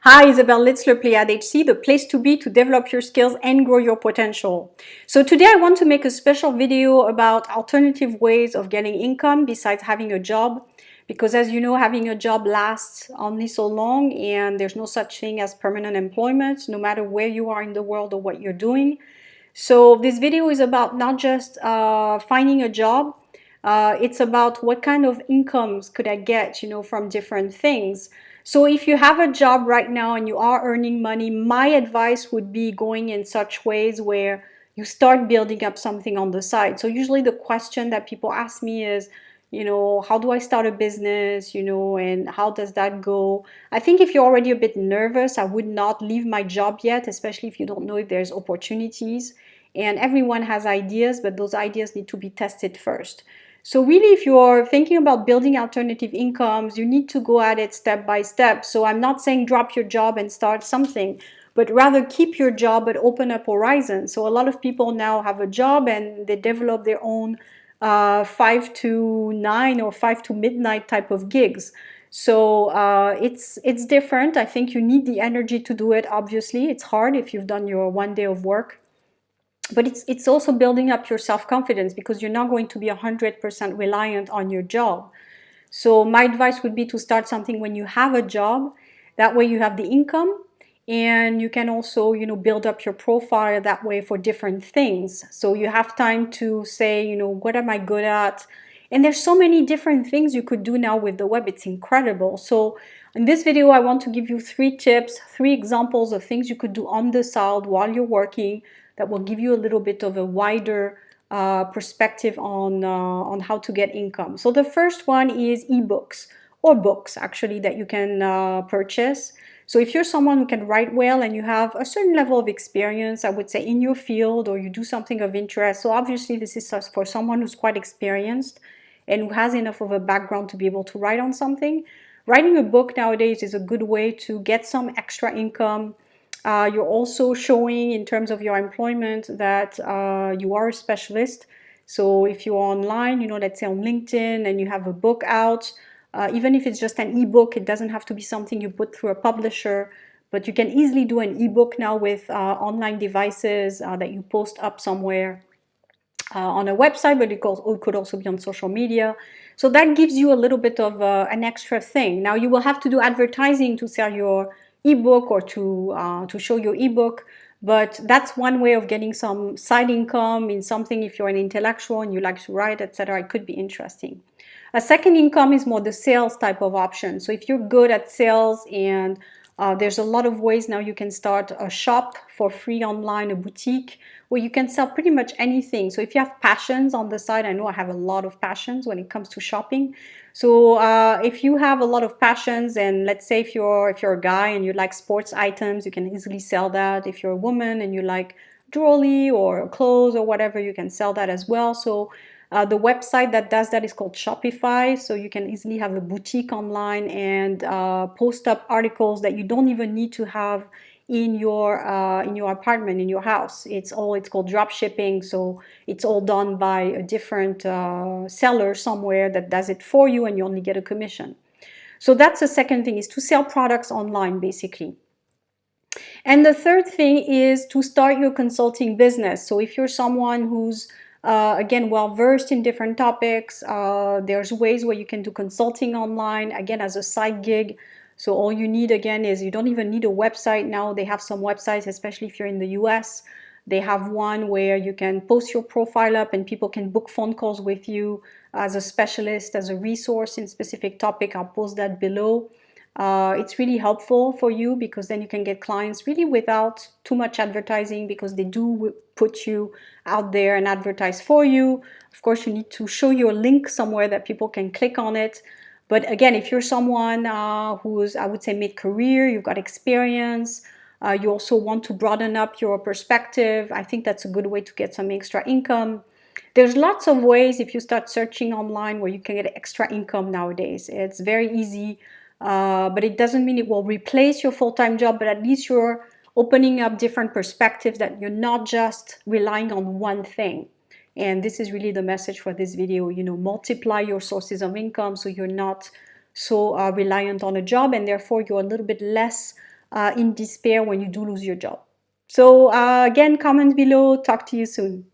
Hi, Isabel Litzler, Pleiad HC, the place to be to develop your skills and grow your potential. So today I want to make a special video about alternative ways of getting income besides having a job. Because as you know, having a job lasts only so long and there's no such thing as permanent employment, no matter where you are in the world or what you're doing. So this video is about not just finding a job, it's about what kind of incomes could I get, from different things. So if you have a job right now and you are earning money, my advice would be going in such ways where you start building up something on the side. So usually the question that people ask me is, how do I start a business, and how does that go? I think if you're already a bit nervous, I would not leave my job yet, especially if you don't know if there's opportunities. And everyone has ideas, but those ideas need to be tested first. So really, if you're thinking about building alternative incomes, you need to go at it step by step. So I'm not saying drop your job and start something, but rather keep your job but open up horizons. So a lot of people now have a job and they develop their own 5 to 9 or 5 to midnight type of gigs. So it's different. I think you need the energy to do it. Obviously, it's hard if you've done your one day of work. But it's also building up your self-confidence because you're not going to be 100% reliant on your job. So my advice would be to start something when you have a job. That way you have the income and you can also, build up your profile that way for different things. So you have time to say, what am I good at? And there's so many different things you could do now with the web. It's incredible. So in this video, I want to give you 3 tips, 3 examples of things you could do on the side while you're working that will give you a little bit of a wider perspective on how to get income. So the first one is eBooks, or books actually, that you can purchase. So if you're someone who can write well and you have a certain level of experience, I would say in your field, or you do something of interest. So obviously this is for someone who's quite experienced and who has enough of a background to be able to write on something. Writing a book nowadays is a good way to get some extra income. You're also showing in terms of your employment that you are a specialist. So if you're online, let's say on LinkedIn, and you have a book out, even if it's just an ebook, it doesn't have to be something you put through a publisher, but you can easily do an ebook now with online devices that you post up somewhere on a website, but it could also be on social media. So that gives you a little bit of an extra thing. Now you will have to do advertising to sell your ebook or to show your ebook, but that's one way of getting some side income in something. If you're an intellectual and you like to write, etc., it could be interesting. A second income is more the sales type of option. So if you're good at sales, and there's a lot of ways now you can start a shop for free online, a boutique, where you can sell pretty much anything. So if you have passions on the side, I know I have a lot of passions when it comes to shopping. So if you have a lot of passions, and let's say if you're a guy and you like sports items, you can easily sell that. If you're a woman and you like jewelry or clothes or whatever, you can sell that as well. So the website that does that is called Shopify. So you can easily have a boutique online and post up articles that you don't even need to have in your apartment, in your house. It's called drop shipping. So it's all done by a different seller somewhere that does it for you, and you only get a commission. So that's the second thing, is to sell products online basically. And the third thing is to start your consulting business. So if you're someone who's again, well versed in different topics, there's ways where you can do consulting online, again, as a side gig. So all you need, again, is you don't even need a website now. They have some websites, especially if you're in the US. They have one where you can post your profile up and people can book phone calls with you as a specialist, as a resource in specific topic. I'll post that below. It's really helpful for you because then you can get clients really without too much advertising, because they do put you out there and advertise for you. Of course, you need to show your link somewhere that people can click on it. But again, if you're someone who's, I would say, mid-career, you've got experience, you also want to broaden up your perspective, I think that's a good way to get some extra income. There's lots of ways, if you start searching online, where you can get extra income nowadays. It's very easy, but it doesn't mean it will replace your full-time job, but at least you're opening up different perspectives, that you're not just relying on one thing. And this is really the message for this video, multiply your sources of income so you're not so reliant on a job, and therefore you're a little bit less in despair when you do lose your job. So again, comment below. Talk to you soon.